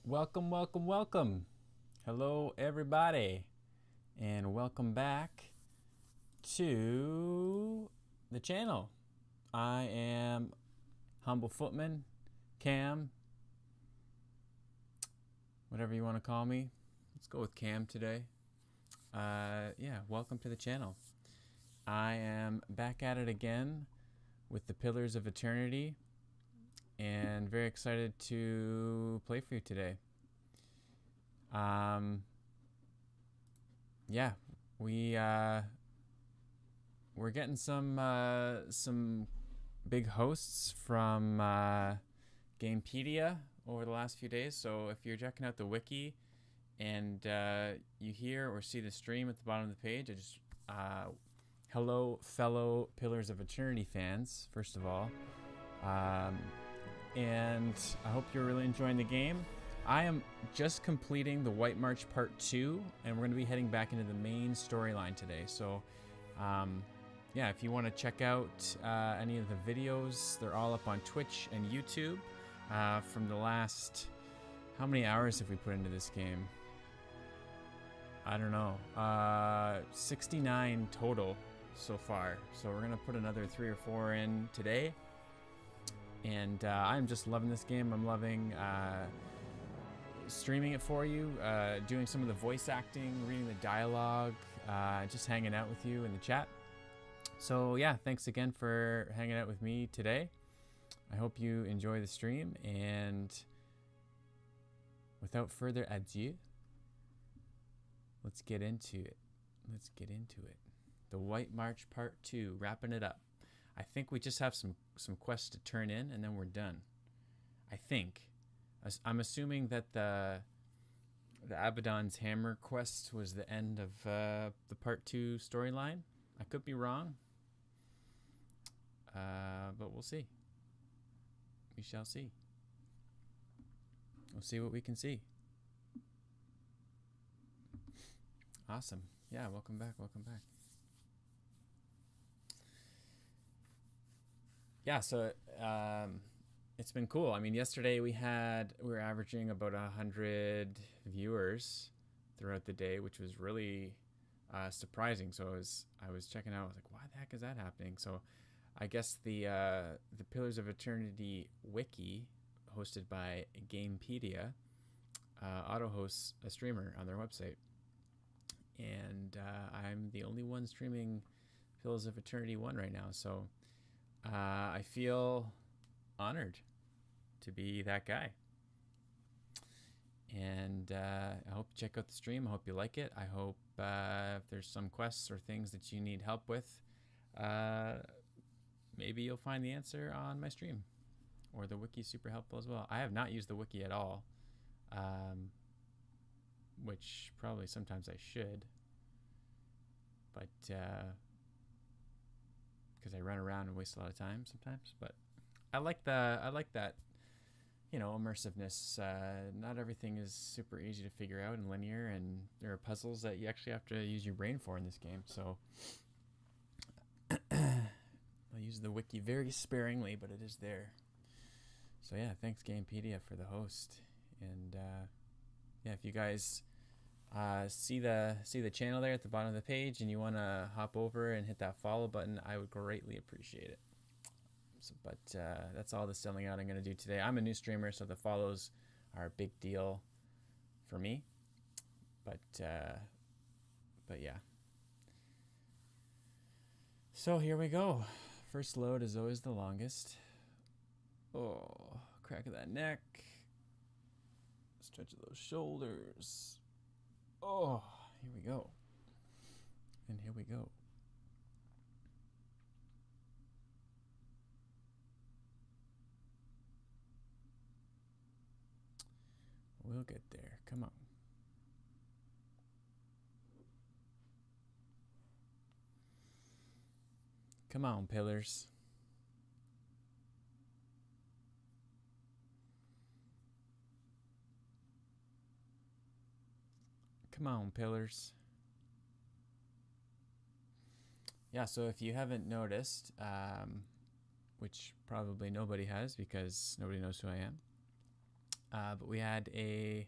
Welcome, welcome, welcome. Hello, everybody, and welcome back to the channel. I am Humble Footman, Cam, whatever you want to call me. Let's go with Cam today. Welcome to the channel. I am back at it again with the Pillars of Eternity, and very excited to play for you today. We're getting some big hosts from Gamepedia over the last few days. So if you're checking out the wiki and you hear or see the stream at the bottom of the page, hello, fellow Pillars of Eternity fans, first of all. And I hope you're really enjoying the game. I am just completing the White March Part 2, and we're going to be heading back into the main storyline today. So, if you want to check out any of the videos, they're all up on Twitch and YouTube from the last... How many hours have we put into this game? I don't know. 69 total so far. So we're going to put another 3 or 4 in today. And I'm just loving this game. I'm loving streaming it for you, doing some of the voice acting, reading the dialogue, just hanging out with you in the chat. So yeah, thanks again for hanging out with me today. I hope you enjoy the stream, and without further ado, let's get into it. The White March Part 2, wrapping it up. I think we just have some quests to turn in, and then we're done. I think. I'm assuming that the Abaddon's Hammer quest was the end of the Part 2 storyline. I could be wrong. But we'll see. We shall see. We'll see what we can see. Awesome. Yeah, welcome back. Yeah, so it's been cool. I mean, yesterday we were averaging about 100 viewers throughout the day, which was really surprising. So I was checking out. I was like, why the heck is that happening? So I guess the Pillars of Eternity wiki, hosted by Gamepedia, auto hosts a streamer on their website, and I'm the only one streaming Pillars of Eternity 1 right now. So I feel honored to be that guy. And I hope you check out the stream. I hope you like it. I hope if there's some quests or things that you need help with, maybe you'll find the answer on my stream. Or the wiki is super helpful as well. I have not used the wiki at all, which probably sometimes I should. But because I run around and waste a lot of time sometimes. But I like that, immersiveness. Not everything is super easy to figure out and linear, and there are puzzles that you actually have to use your brain for in this game. So I'll use the wiki very sparingly, but it is there. So yeah, thanks Gamepedia for the host. And if you guys see the channel there at the bottom of the page, and you want to hop over and hit that follow button, I would greatly appreciate it. So, but that's all the selling out I'm going to do today. I'm a new streamer, so the follows are a big deal for me. But yeah. So here we go. First load is always the longest. Oh, crack of that neck. Stretch of those shoulders. Oh, here we go. And here we go. We'll get there. Come on. Come on, Pillars. Come on, Pillars. Yeah, so if you haven't noticed, which probably nobody has because nobody knows who I am, But we had a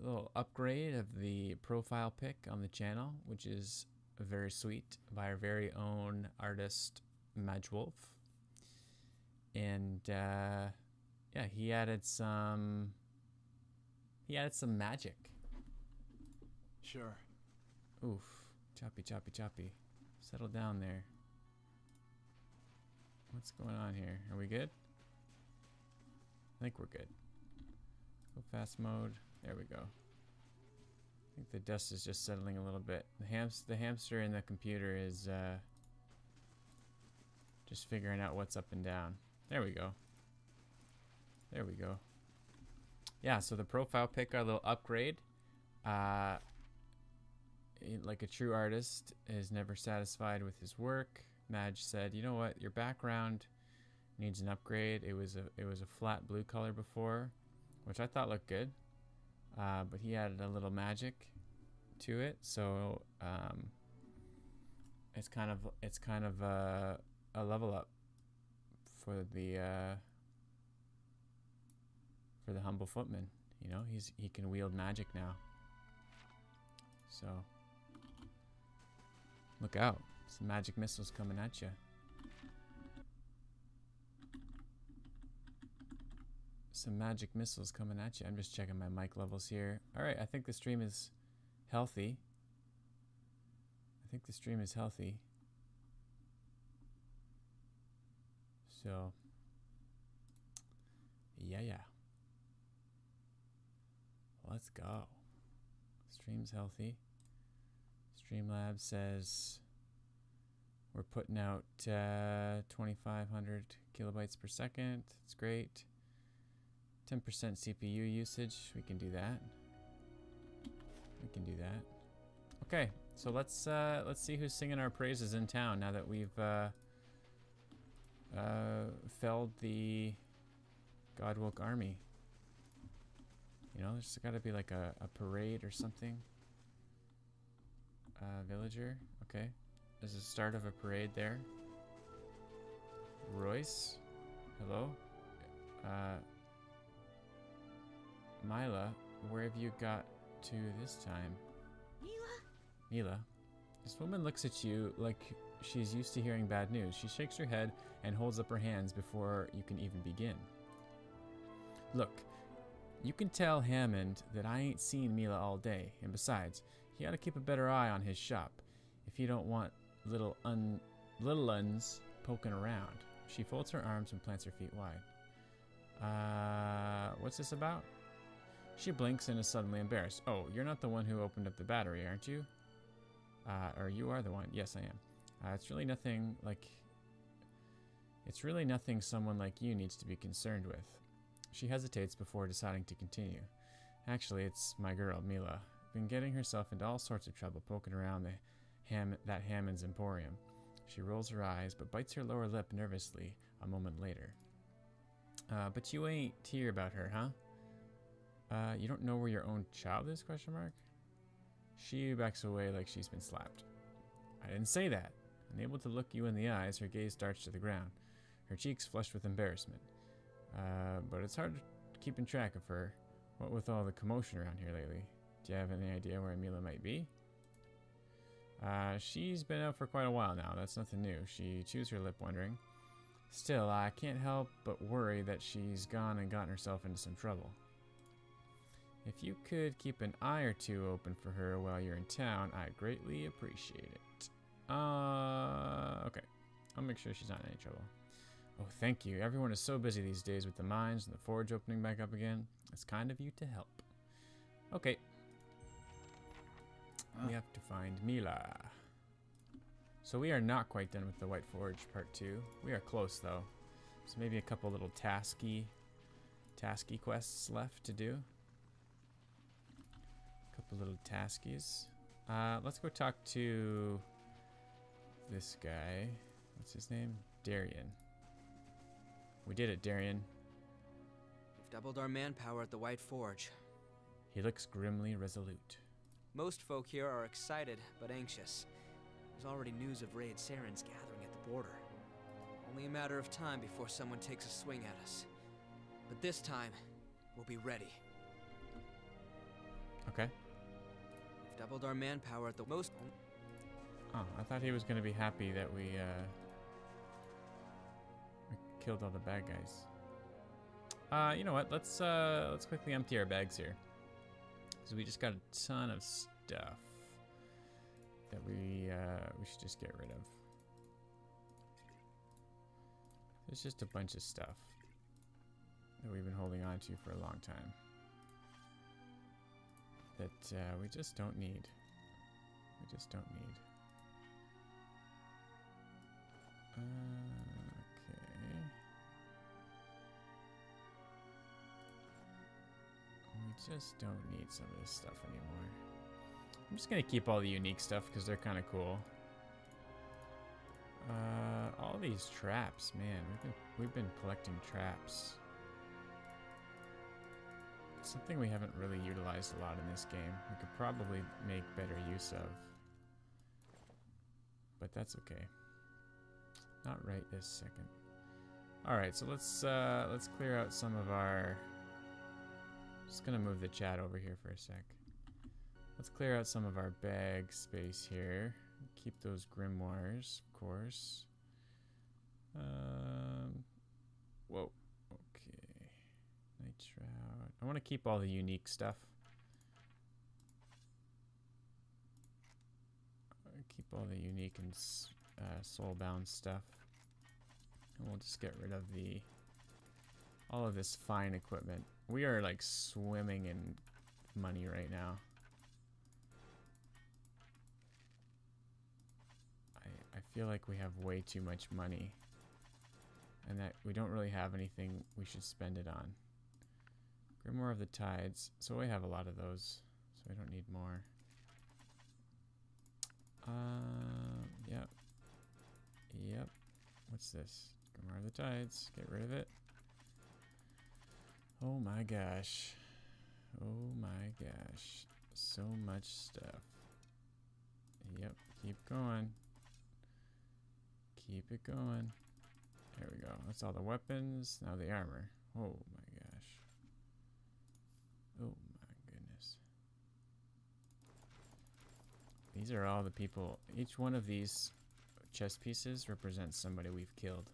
little upgrade of the profile pic on the channel, which is very sweet, by our very own artist Majwolf. And yeah, he added some magic. Sure. Oof, choppy. Settle down there. What's going on here? Are we good? I think we're good. Go fast mode. There we go. I think the dust is just settling a little bit. The hamster in the computer is just figuring out what's up and down. There we go. There we go. Yeah, so the profile pic got a little upgrade. Like a true artist is never satisfied with his work. Madge said, "You know what? Your background needs an upgrade. It was a flat blue color before, which I thought looked good, but he added a little magic to it, so it's kind of a level up for the humble footman. You know, he can wield magic now. So look out, some magic missiles coming at you." Some magic missiles coming at you. I'm just checking my mic levels here. All right, I think the stream is healthy. So, yeah. Let's go. Stream's healthy. Streamlabs says we're putting out 2,500 kilobytes per second. It's great. 10% CPU usage. We can do that. Okay, so let's see who's singing our praises in town now that we've felled the Godwoke army. You know, there's got to be like a parade or something. Villager. Okay, there's the start of a parade there. Royce, hello. Mila, where have you got to this time? Mila, this woman looks at you like she's used to hearing bad news. She shakes her head and holds up her hands before you can even begin. Look, you can tell Hammond that I ain't seen Mila all day, and besides, he ought to keep a better eye on his shop if you don't want little uns poking around. She folds her arms and plants her feet wide. What's this about? She blinks and is suddenly embarrassed. Oh, you're not the one who opened up the battery, aren't you? Or you are the one. Yes, I am. It's really nothing someone like you needs to be concerned with. She hesitates before deciding to continue. Actually, it's my girl, Mila. Been getting herself into all sorts of trouble poking around that Hammond's Emporium. She rolls her eyes, but bites her lower lip nervously a moment later. But you ain't hear about her, huh? You don't know where your own child is, ? She backs away like she's been slapped. I didn't say that. Unable to look you in the eyes, her gaze darts to the ground, her cheeks flushed with embarrassment. But it's hard keeping track of her, what with all the commotion around here lately. Do you have any idea where Mila might be? She's been out for quite a while now. That's nothing new. She chews her lip, wondering. Still, I can't help but worry that she's gone and gotten herself into some trouble. If you could keep an eye or two open for her while you're in town, I'd greatly appreciate it. Okay. I'll make sure she's not in any trouble. Oh, thank you. Everyone is so busy these days with the mines and the forge opening back up again. It's kind of you to help. Okay. We have to find Mila. So we are not quite done with the White Forge Part 2. We are close, though. So maybe a couple little tasky quests left to do. Couple little taskies. Let's go talk to this guy. What's his name? Darian. We did it, Darian. We've doubled our manpower at the White Forge. He looks grimly resolute. Most folk here are excited, but anxious. There's already news of raid Sarens gathering at the border. Only a matter of time before someone takes a swing at us. But this time, we'll be ready. Okay. We've doubled our manpower at the most. Oh, I thought he was going to be happy that we killed all the bad guys. You know what? Let's quickly empty our bags here. Because we just got a ton of stuff that we should just get rid of. There's just a bunch of stuff that we've been holding on to for a long time that we just don't need. We just don't need. Okay. We just don't need some of this stuff anymore. I'm just gonna keep all the unique stuff because they're kind of cool. All these traps, man. We've been collecting traps. It's something we haven't really utilized a lot in this game. We could probably make better use of, but that's okay. Not right this second. All right, so let's clear out some of our. Just gonna move the chat over here for a sec. Let's clear out some of our bag space here. Keep those grimoires, of course. Whoa. Okay. Night Shroud. I want to keep all the unique stuff. Keep all the unique and soulbound stuff. And we'll just get rid of all of this fine equipment. We are like swimming in money right now. I feel like we have way too much money and that we don't really have anything we should spend it on. Grimoire of the Tides. So we have a lot of those, so we don't need more. Yep. Yep. What's this? Grimoire of the Tides. Get rid of it. Oh my gosh. Oh my gosh. So much stuff. Yep. Keep going. Keep it going. There we go. That's all the weapons. Now the armor. Oh my gosh. Oh my goodness. These are all the people. Each one of these chess pieces represents somebody we've killed.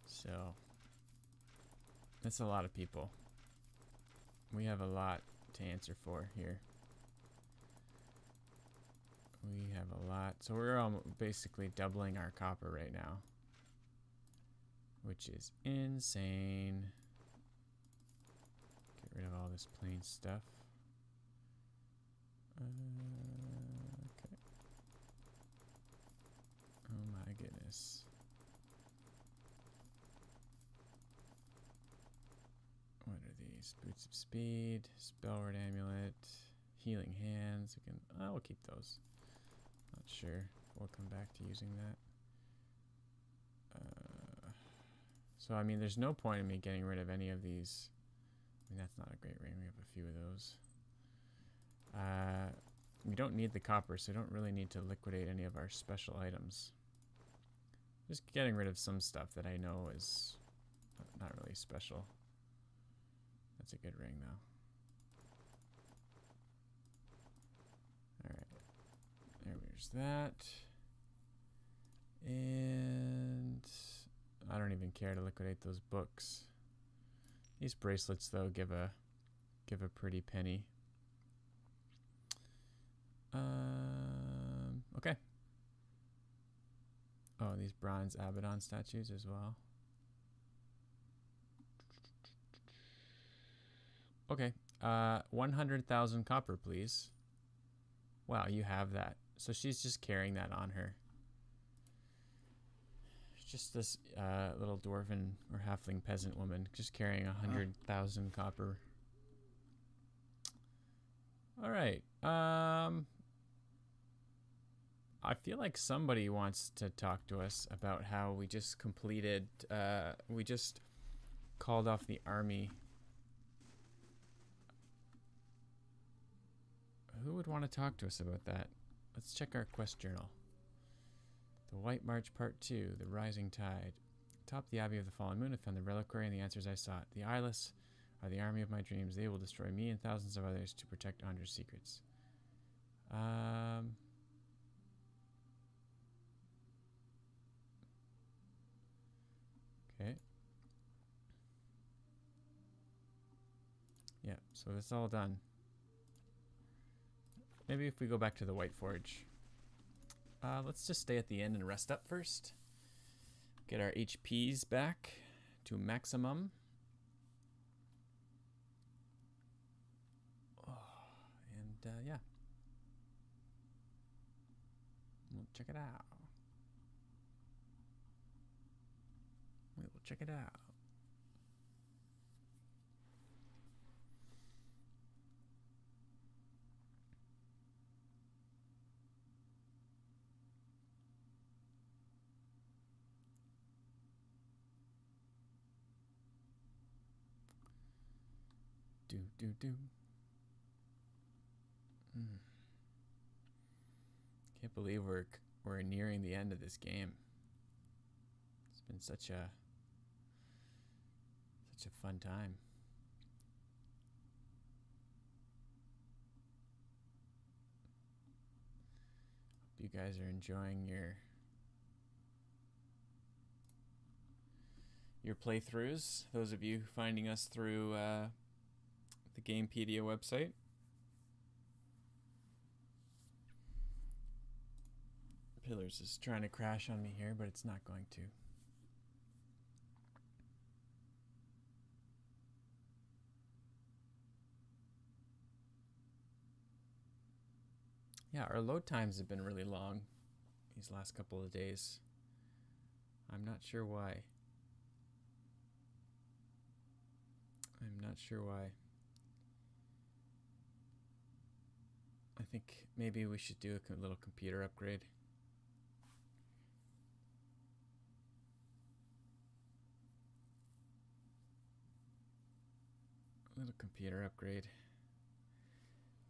So that's a lot of people. We have a lot to answer for here. We have a lot. So we're basically doubling our copper right now, which is insane. Get rid of all this plain stuff. Okay. Oh my goodness. What are these? Boots of Speed, Spellword Amulet, Healing Hands. We can. We'll keep those. Not sure if we'll come back to using that. So I mean, there's no point in me getting rid of any of these. I mean, that's not a great ring. We have a few of those. We don't need the copper, so we don't really need to liquidate any of our special items. Just getting rid of some stuff that I know is not really special. That's a good ring, though. Alright. There's that. And I don't even care to liquidate those books. These bracelets, though, give a pretty penny. Okay. Oh, these bronze Abaddon statues as well. Okay. 100,000 copper, please. Wow, you have that. So she's just carrying that on her. Just this little dwarven or halfling peasant woman just carrying 100,000 copper. All right. I feel like somebody wants to talk to us about how we just completed, we just called off the army. Who would want to talk to us about that? Let's check our quest journal. The White March Part 2, The Rising Tide. Atop the Abbey of the Fallen Moon, I found the reliquary and the answers I sought. The eyeless are the army of my dreams. They will destroy me and thousands of others to protect Andra's secrets. Okay. Yeah, so it's all done. Maybe if we go back to the White Forge. Let's just stay at the inn and rest up first. Get our HPs back to maximum. Oh, and yeah. We'll check it out. We will check it out. Do. Can't believe we're nearing the end of this game. It's been such a fun time. Hope you guys are enjoying your playthroughs. Those of you finding us through the Gamepedia website. Pillars is trying to crash on me here, but it's not going to. Yeah, our load times have been really long these last couple of days. I'm not sure why. I think maybe we should do a little computer upgrade.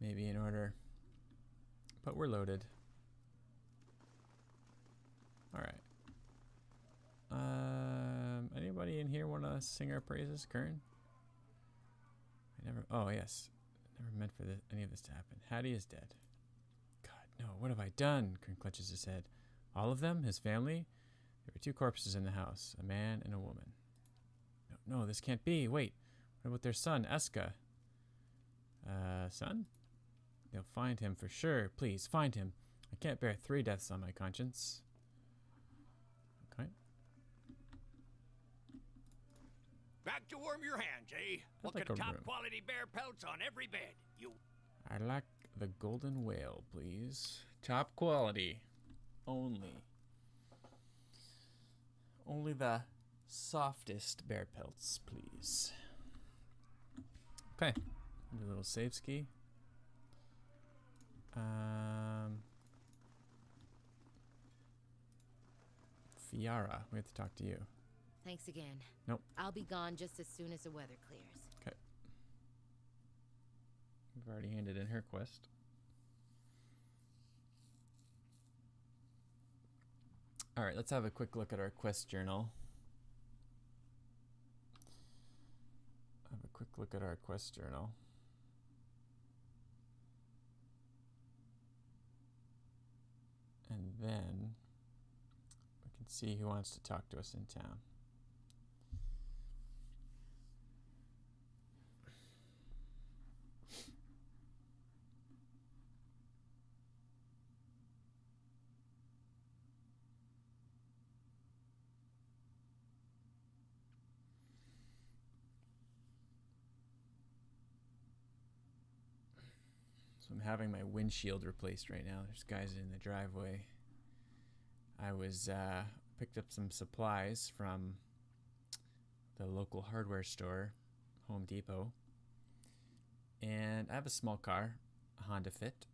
Maybe in order. But we're loaded. Alright. Anybody in here want to sing our praises? Kern? Oh yes. Never meant for any of this to happen. Hattie is dead. God, no. What have I done? Kern clutches his head. All of them? His family? There were 2 corpses in the house. A man and a woman. No, this can't be. Wait. What about their son, Eska? Son? They'll find him for sure. Please, find him. I can't bear 3 deaths on my conscience. Okay. Back to warm your hands, eh? What like kind of a room. top quality bear pelts on every bed? I like the golden whale, please. Top quality. Only the softest bear pelts, please. Okay. Do a little save ski. Fiara, we have to talk to you. Thanks again. Nope. I'll be gone just as soon as the weather clears. Okay. We've already handed in her quest. All right, let's have a quick look at our quest journal. And then we can see who wants to talk to us in town. So I'm having my windshield replaced right now. There's guys in the driveway. I was picked up some supplies from the local hardware store, Home Depot. And I have a small car, a Honda Fit.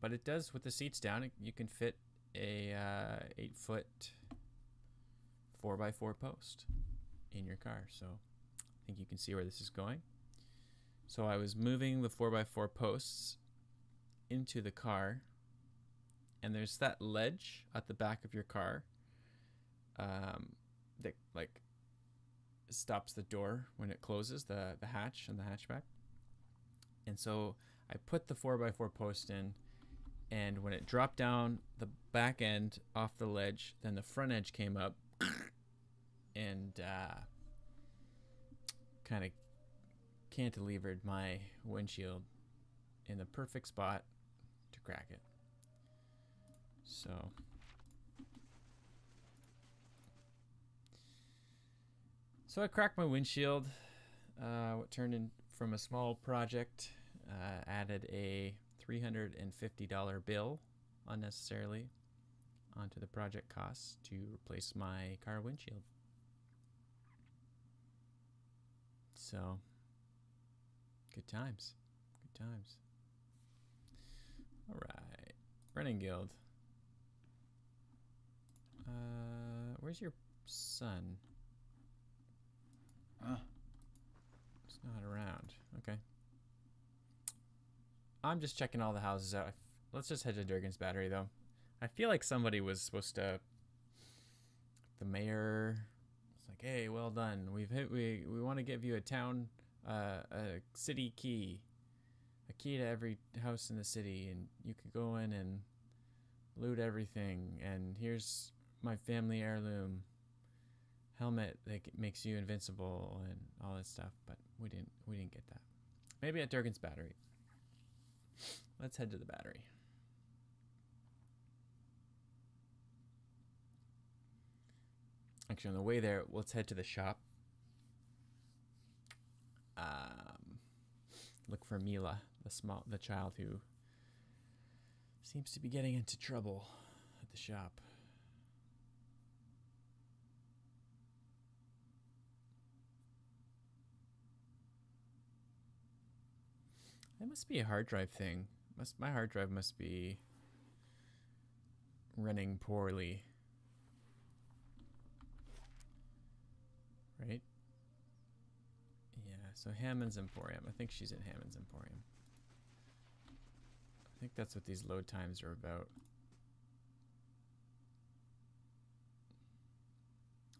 But it does, with the seats down, you can fit a 8-foot 4x4 post in your car. So I think you can see where this is going. So I was moving the 4x4 posts into the car, and there's that ledge at the back of your car that like stops the door when it closes, the hatch and the hatchback. And so I put the 4x4 post in, and when it dropped down the back end off the ledge, then the front edge came up and kind of cantilevered my windshield in the perfect spot to crack it. So I cracked my windshield. What turned in from a small project, added a $350 bill unnecessarily onto the project costs to replace my car windshield. So, good times. Good times. All right. Running Guild. Where's your son? It's not around. Okay. I'm just checking all the houses out. Let's just head to Durgan's Battery, though. I feel like somebody was supposed to... The mayor... It's like, hey, well done. We want to give you a town... a city key. A key to every house in the city. And you could go in and loot everything. And here's my family heirloom helmet that makes you invincible and all that stuff, but we didn't get that. Maybe at Durgan's Battery. Let's head to the battery. Actually, on the way there, let's head to the shop. Look for Mila, the child who seems to be getting into trouble at the shop. That must be a hard drive thing. My hard drive must be running poorly. Right? Yeah, so Hammond's Emporium. I think she's in Hammond's Emporium. I think that's what these load times are about.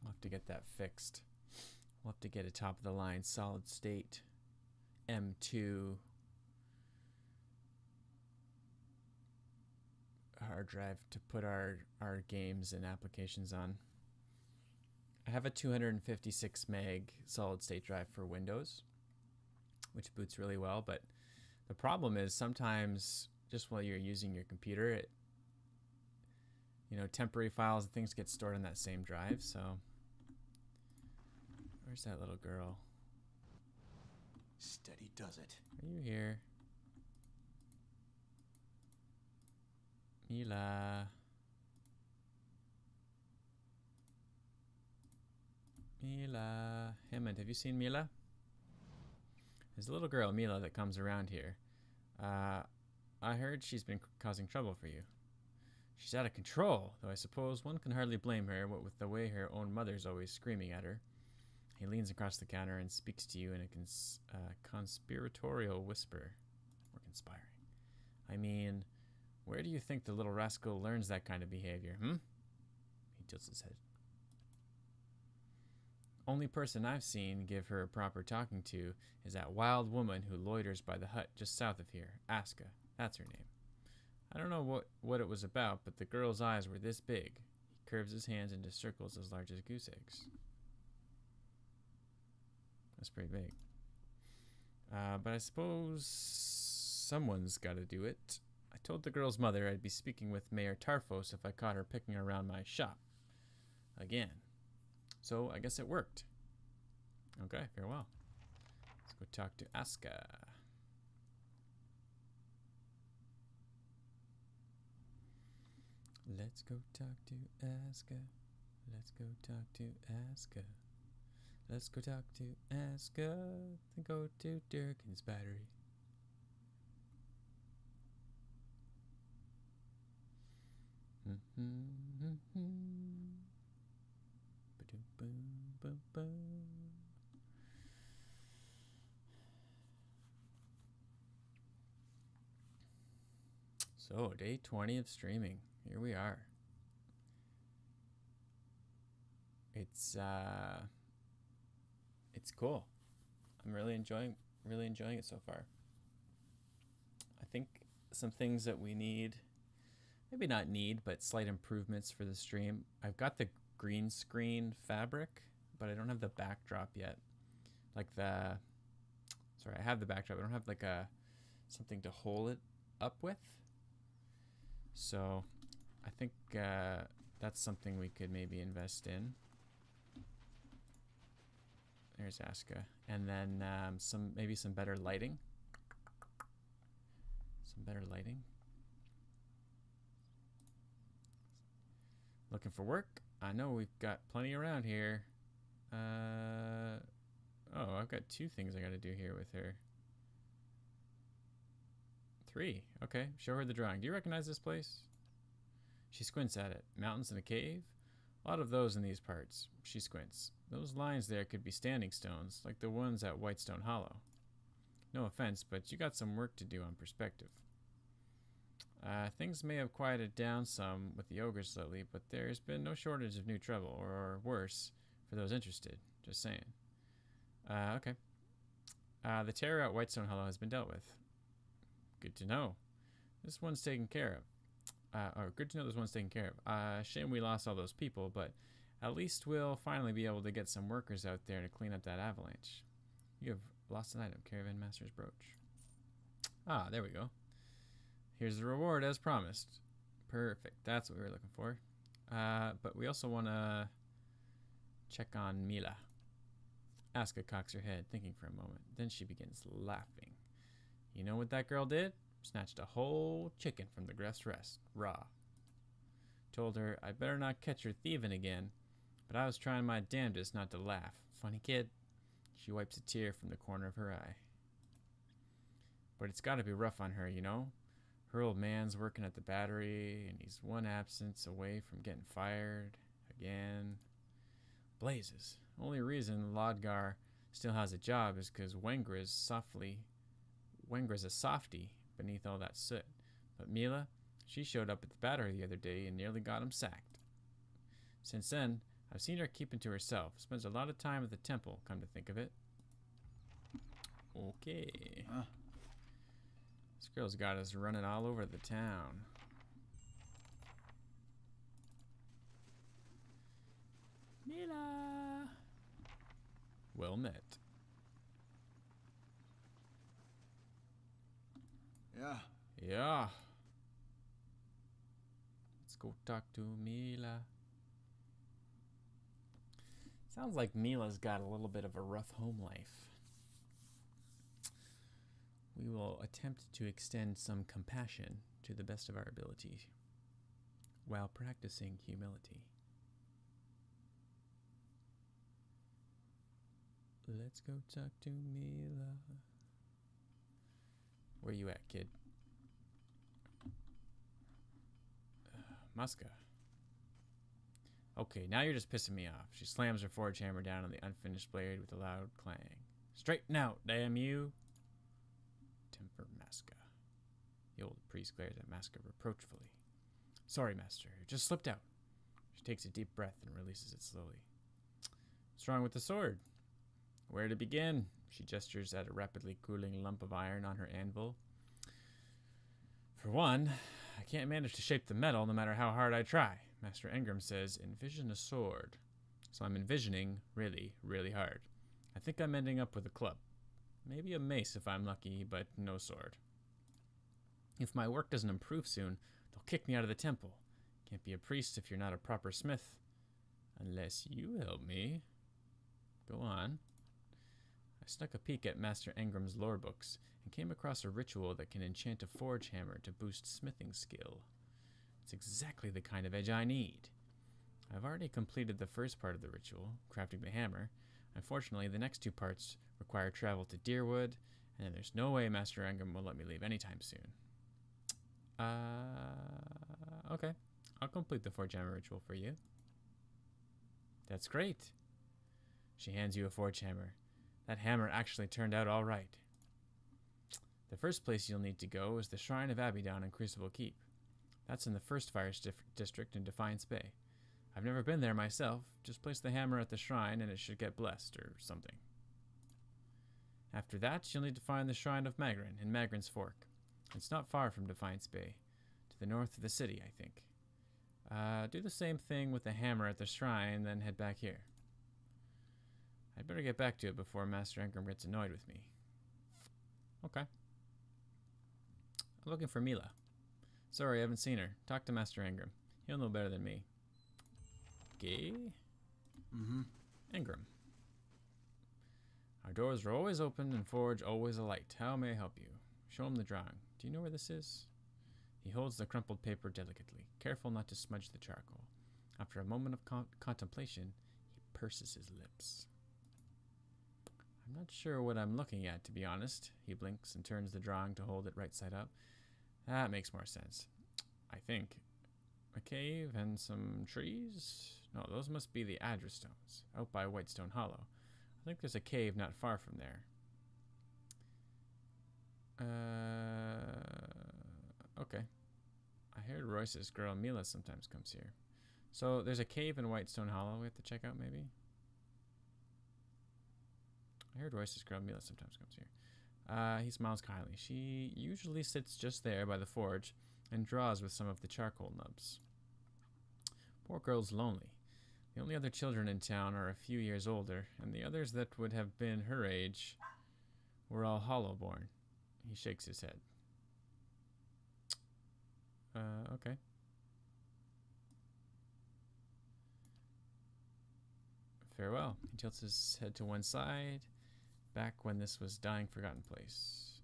We'll have to get that fixed. We'll have to get a top of the line solid state M2 hard drive to put our games and applications on. I have a 256 meg solid state drive for Windows, which boots really well, but the problem is sometimes just while you're using your computer, temporary files and things get stored on that same drive. So where's that little girl? Steady does it. Are you here? Mila. Mila. Hammond, have you seen Mila? There's a little girl, Mila, that comes around here. I heard she's been causing trouble for you. She's out of control, though I suppose one can hardly blame her, what with the way her own mother's always screaming at her. He leans across the counter and speaks to you in a conspiratorial whisper. Or conspiring. I mean... Where do you think the little rascal learns that kind of behavior, He tilts his head. Only person I've seen give her a proper talking to is that wild woman who loiters by the hut just south of here, Aska. That's her name. I don't know what it was about, but the girl's eyes were this big. He curves his hands into circles as large as goose eggs. That's pretty big. But I suppose someone's got to do it. I told the girl's mother I'd be speaking with Mayor Tarfos if I caught her picking around my shop. Again. So I guess it worked. Okay, farewell. Let's go talk to Aska. Let's go talk to Aska. Let's go talk to Aska. Let's go talk to Aska. Then go to Durgan's Battery. So, day 20 of streaming. Here we are. it's cool. I'm really enjoying it so far. I think some things that we need, maybe not need, but slight improvements for the stream. I've got the green screen fabric, but I don't have the backdrop yet. I have the backdrop. I don't have like something to hold it up with. So I think that's something we could maybe invest in. There's Aska. And then maybe some better lighting. Some better lighting. Looking for work? I know we've got plenty around here. Oh, I've got 2 things I got to do here with her. 3. Okay, show her the drawing. Do you recognize this place? She squints at it. Mountains and a cave? A lot of those in these parts. She squints. Those lines there could be standing stones, like the ones at Whitestone Hollow. No offense, but you got some work to do on perspective. Things may have quieted down some with the ogres lately, but there's been no shortage of new trouble, or worse, for those interested. Just saying. Okay. The terror at Whitestone Hollow has been dealt with. Good to know. This one's taken care of. Good to know this one's taken care of. Shame we lost all those people, but at least we'll finally be able to get some workers out there to clean up that avalanche. You have lost an item, Caravan Master's brooch. Ah, there we go. Here's the reward as promised. Perfect. That's what we were looking for. But we also want to check on Mila. Aska cocks her head, thinking for a moment. Then she begins laughing. You know what that girl did? Snatched a whole chicken from the guest rest, raw. Told her I'd better not catch her thieving again, but I was trying my damnedest not to laugh. Funny kid. She wipes a tear from the corner of her eye. But it's got to be rough on her, you know? Her old man's working at the battery, and he's one absence away from getting fired again. Blazes. Only reason Lodgar still has a job is because Wengra's a softie beneath all that soot. But Mila, she showed up at the battery the other day and nearly got him sacked. Since then, I've seen her keeping to herself. Spends a lot of time at the temple, come to think of it. Okay. Huh? This girl's got us running all over the town. Mila! Well met. Yeah. Yeah. Let's go talk to Mila. Sounds like Mila's got a little bit of a rough home life. We will attempt to extend some compassion to the best of our ability while practicing humility. Let's go talk to Mila. Where you at, kid? Muska. Okay, now you're just pissing me off. She slams her forge hammer down on the unfinished blade with a loud clang. Straighten out, damn you! Temper Maska. The old priest glares at Maska reproachfully. Sorry, master. It just slipped out. She takes a deep breath and releases it slowly. What's wrong with the sword? Where to begin? She gestures at a rapidly cooling lump of iron on her anvil. For one, I can't manage to shape the metal no matter how hard I try. Master Engram says, envision a sword. So I'm envisioning really, really hard. I think I'm ending up with a club. Maybe a mace if I'm lucky, but no sword. If my work doesn't improve soon, they'll kick me out of the temple. Can't be a priest if you're not a proper smith. Unless you help me. Go on. I snuck a peek at Master Engram's lore books and came across a ritual that can enchant a forge hammer to boost smithing skill. It's exactly the kind of edge I need. I've already completed the first part of the ritual, crafting the hammer. Unfortunately, the next 2 parts require travel to Deerwood, and there's no way Master Engram will let me leave anytime soon. Okay. I'll complete the forge hammer ritual for you. That's great. She hands you a forge hammer. That hammer actually turned out all right. The first place you'll need to go is the Shrine of Abidown in Crucible Keep. That's in the first fire district in Defiance Bay. I've never been there myself. Just place the hammer at the shrine and it should get blessed or something. After that, you'll need to find the Shrine of Magrin in Magrin's Fork. It's not far from Defiance Bay, to the north of the city, I think. Do the same thing with the hammer at the shrine, then head back here. I'd better get back to it before Master Ingram gets annoyed with me. Okay. I'm looking for Mila. Sorry, I haven't seen her. Talk to Master Ingram. He'll know better than me. Okay. Ingram. Our doors are always open and forge always alight. How may I help you? Show him the drawing. Do you know where this is? He holds the crumpled paper delicately, careful not to smudge the charcoal. After a moment of contemplation, he purses his lips. I'm not sure what I'm looking at, to be honest. He blinks and turns the drawing to hold it right side up. That makes more sense. I think. A cave and some trees? No, those must be the address stones, out by Whitestone Hollow. I think there's a cave not far from there. Okay. I heard Royce's girl Mila sometimes comes here. So there's a cave in Whitestone Hollow we have to check out, maybe? I heard Royce's girl Mila sometimes comes here. He smiles kindly. She usually sits just there by the forge and draws with some of the charcoal nubs. Poor girl's lonely. The only other children in town are a few years older, and the others that would have been her age were all hollow-born. He shakes his head. Okay. Farewell. He tilts his head to one side. Back when this was dying forgotten place.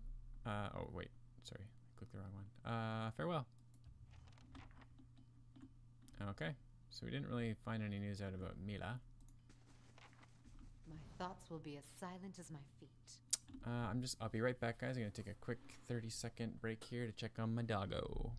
Oh, wait. Sorry. I clicked the wrong one. Farewell. Okay. So we didn't really find any news out about Mila. My thoughts will be as silent as my feet. I'll be right back, guys. I'm gonna take a quick 30-second break here to check on my doggo.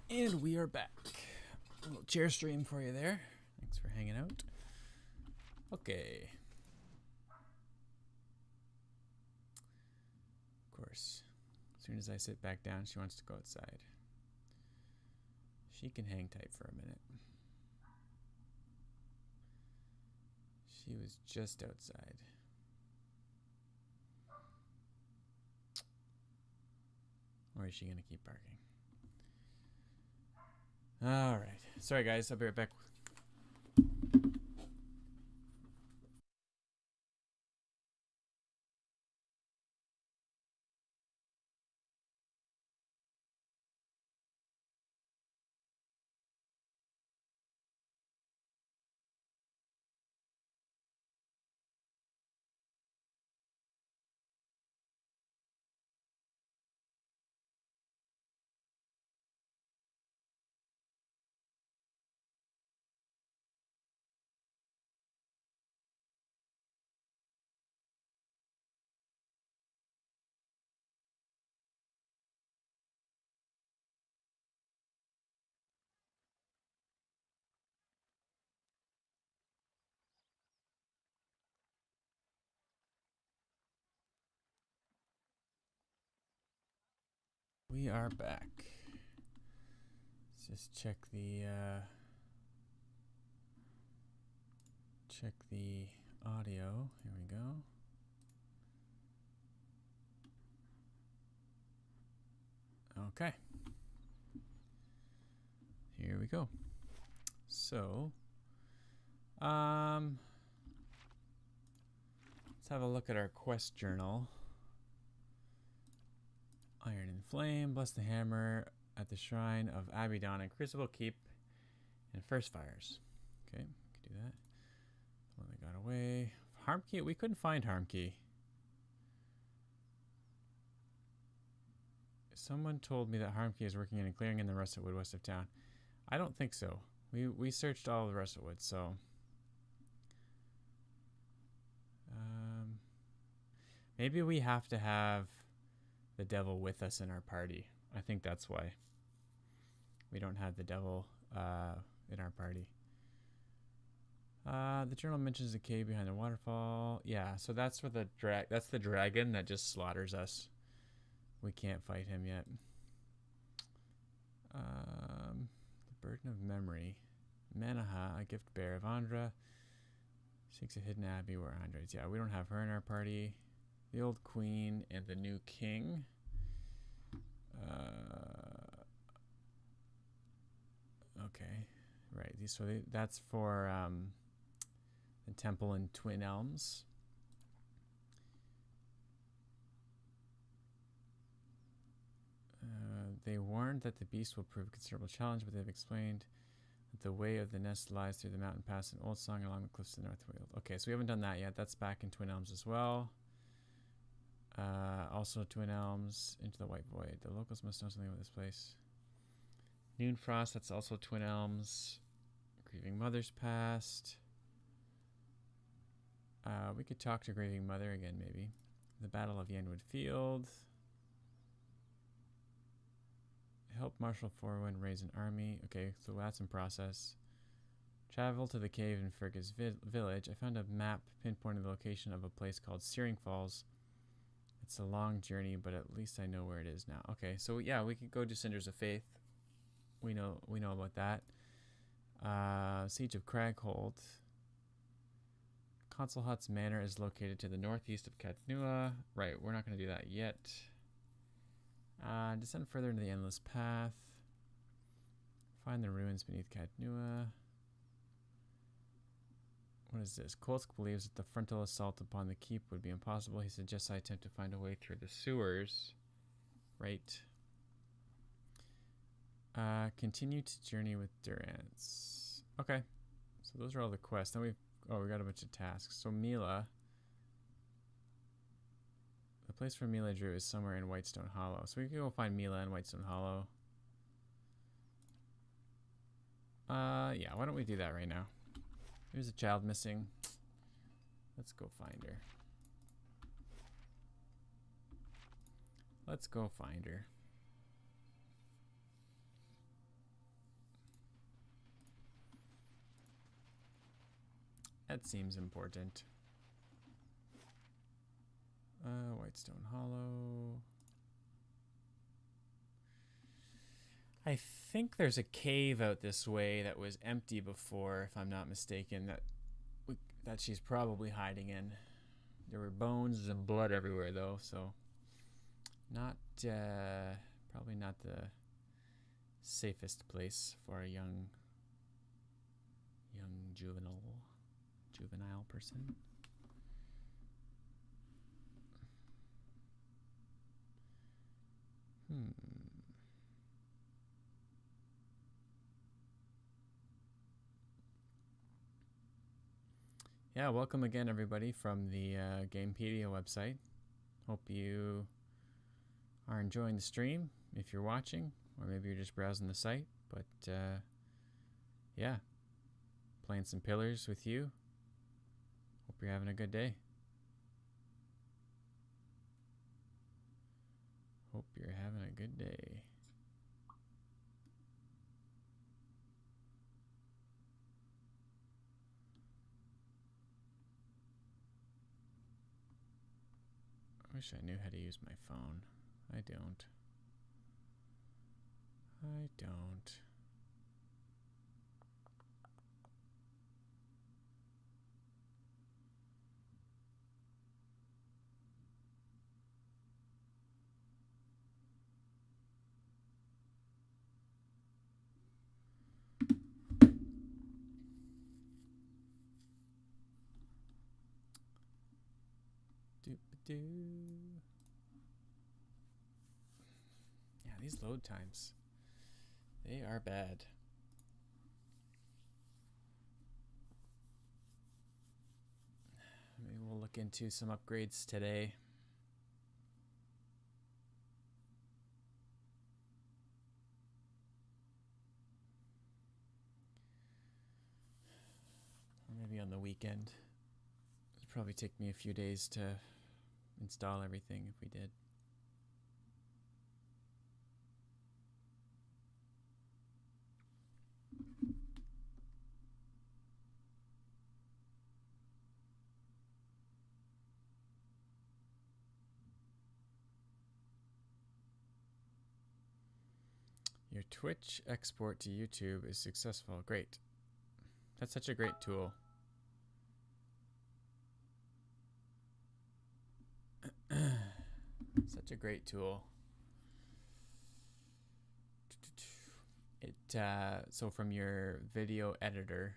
And we are back. A little chair stream for you there. Thanks for hanging out. Okay. Of course, as soon as I sit back down, she wants to go outside. She can hang tight for a minute. She was just outside. Or is she going to keep barking? All right. Sorry, guys. I'll be right back. We are back. Let's just check the audio. Here we go. Okay. Here here we go. So, let's have a look at our quest journal. Iron and Flame, bless the hammer at the shrine of Abaddon and Crucible Keep and First Fires. Okay, we can do that. The one that got away. Harmkey, we couldn't find Harmkey. Someone told me that Harmkey is working in a clearing in the Russet Wood west of town. I don't think so. We searched all of the Russet Wood, so maybe we have to have the devil with us in our party. I think that's why we don't have the devil in our party. The journal mentions the cave behind the waterfall. Yeah, so that's where that's the dragon that just slaughters us. We can't fight him yet. The burden of memory. Manaha, a gift bearer of Andra. Seeks a hidden abbey where Andra is. Yeah, we don't have her in our party. The old queen and the new king. Okay, right. That's for the temple in Twin Elms. They warned that the beast will prove a considerable challenge, but they've explained that the way of the nest lies through the mountain pass an old song along the cliffs of the North Weald. Okay, so we haven't done that yet. That's back in Twin Elms as well. Also Twin Elms, into the White Void. The locals must know something about this place. Noonfrost, that's also Twin Elms. Grieving Mother's past. We could talk to Grieving Mother again, maybe. The Battle of Yenwood Field. Help Marshal Forwin raise an army. Okay, so that's in process. Travel to the cave in Fergus village. I found a map pinpointing the location of a place called Searing Falls. It's a long journey, but at least I know where it is now. Okay, so yeah, we could go to Cinders of Faith. We know about that. Siege of Craghold. Consul Hut's manor is located to the northeast of Kathnua. Right, we're not going to do that yet. Descend further into the Endless Path. Find the ruins beneath Kathnua. What is this? Kolsk believes that the frontal assault upon the keep would be impossible. He suggests I attempt to find a way through the sewers. Right. Continue to journey with Durance. Okay. So those are all the quests. Then we got a bunch of tasks. So Mila. The place for Mila Drew is somewhere in Whitestone Hollow. So we can go find Mila in Whitestone Hollow. Yeah, why don't we do that right now? There's a child missing. Let's go find her. Let's go find her. That seems important. Whitestone Hollow. I think there's a cave out this way that was empty before, if I'm not mistaken, that she's probably hiding in. There were bones and blood everywhere, though, so probably not the safest place for a young juvenile person. Yeah, welcome again, everybody, from the Gamepedia website. Hope you are enjoying the stream, if you're watching, or maybe you're just browsing the site. But, yeah, playing some Pillars with you. Hope you're having a good day. Hope you're having a good day. I wish I knew how to use my phone. I don't. do. Yeah, these load times, they are bad. Maybe we'll look into some upgrades today. Or maybe on the weekend. It'd probably take me a few days to install everything if we did. Your Twitch export to YouTube is successful. Great. That's such a great tool. Such a great tool. It so from your video editor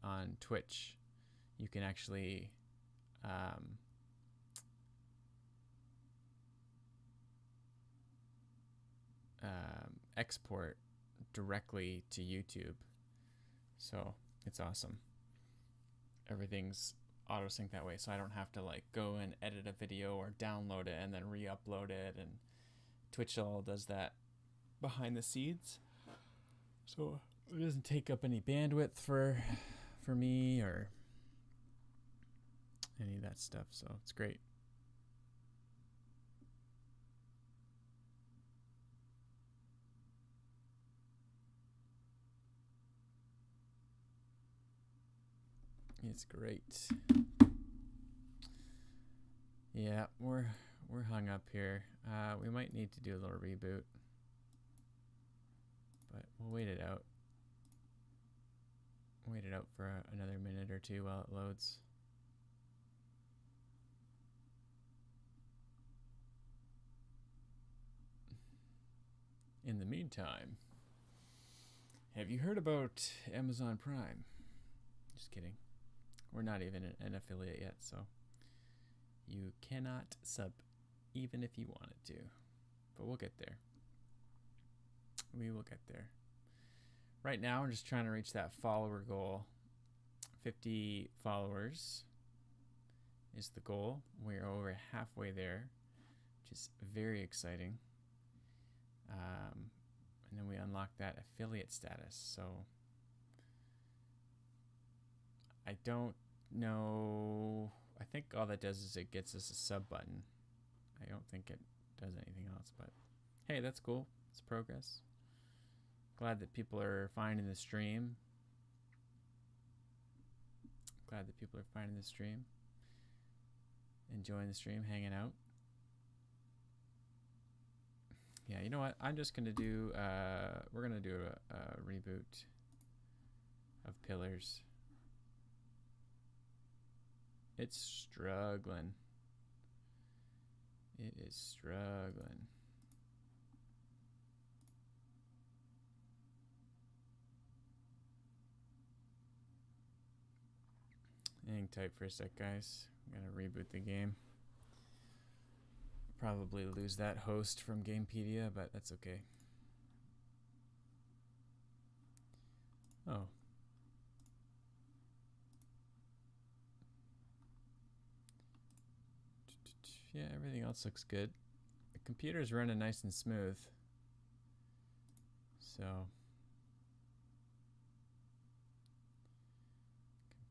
on Twitch, you can actually export directly to YouTube. So it's awesome. Everything's auto sync that way, so I don't have to like go and edit a video or download it and then re-upload it, and Twitch all does that behind the scenes. So it doesn't take up any bandwidth for me or any of that stuff, so it's great. It's great. Yeah, we're hung up here. We might need to do a little reboot, but we'll wait it out. Wait it out for another minute or two while it loads. In the meantime, have you heard about Amazon Prime? Just kidding. We're not even an affiliate yet, so you cannot sub even if you wanted to. But we'll get there. We will get there. Right now, we're just trying to reach that follower goal. 50 followers is the goal. We're over halfway there, which is very exciting. And then we unlock that affiliate status. So I don't know. I think all that does is it gets us a sub button. I don't think it does anything else, but hey, that's cool. It's progress. Glad that people are finding the stream. Glad that people are finding the stream. Enjoying the stream, hanging out. Yeah, you know what? I'm just going to do, we're going to do a reboot of Pillars. It's struggling. It is struggling. Hang tight for a sec, guys. I'm gonna reboot the game. Probably lose that host from Gamepedia, but that's okay. Oh. Yeah, everything else looks good. The computer's running nice and smooth. So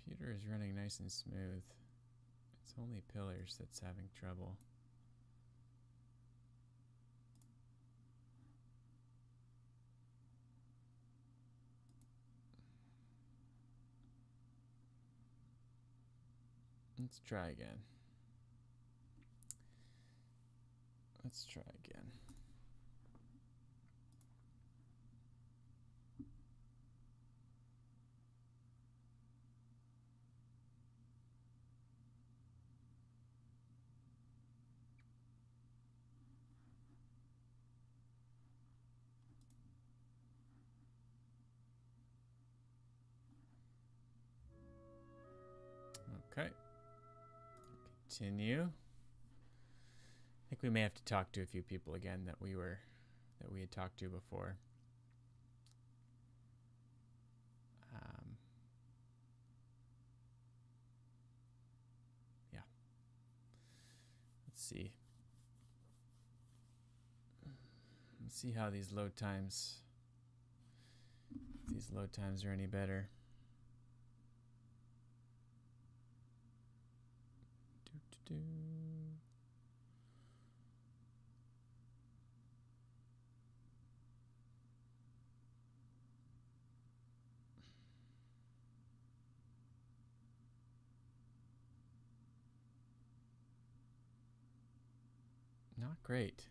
computer is running nice and smooth. It's only Pillars that's having trouble. Let's try again. Let's try again. Okay. Continue. think we may have to talk to a few people again that we had talked to before. Yeah. Let's see. Let's see how these load times. If these load times are any better. Doo-doo-doo. Not great.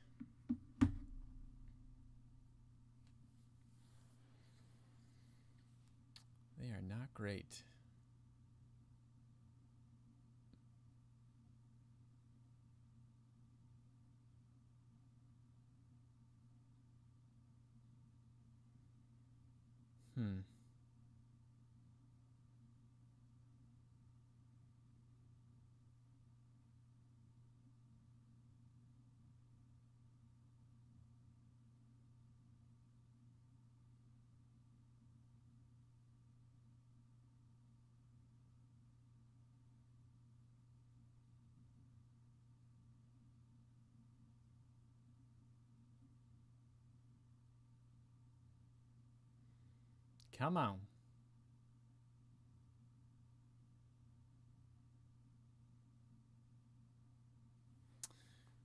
They are not great. Come on.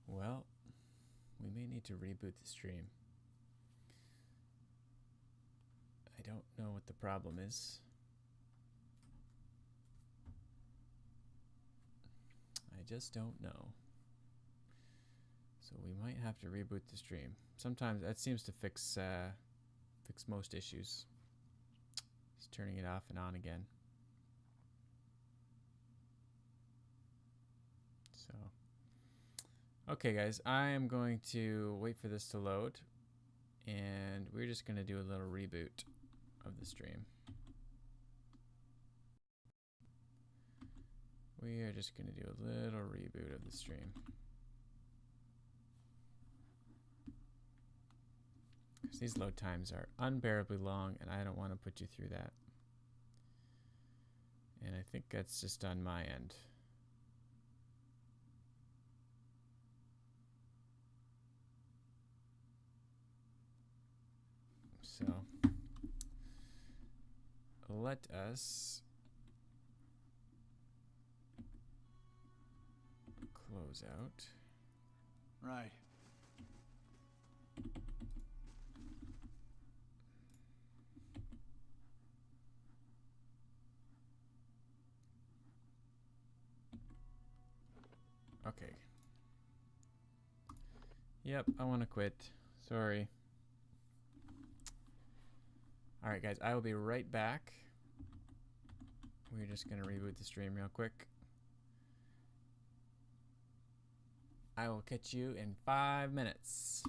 Well, we may need to reboot the stream. I don't know what the problem is. I just don't know. So we might have to reboot the stream. Sometimes that seems to fix most issues. Just turning it off and on again. So, okay guys, I am going to wait for this to load, and we're just going to do a little reboot of the stream. We are just going to do a little reboot of the stream. Because these load times are unbearably long, and I don't want to put you through that. And I think that's just on my end. So let us close out. Right. Okay. Yep, I want to quit. Sorry. Alright guys, I will be right back. We're just going to reboot the stream real quick. I will catch you in 5 minutes.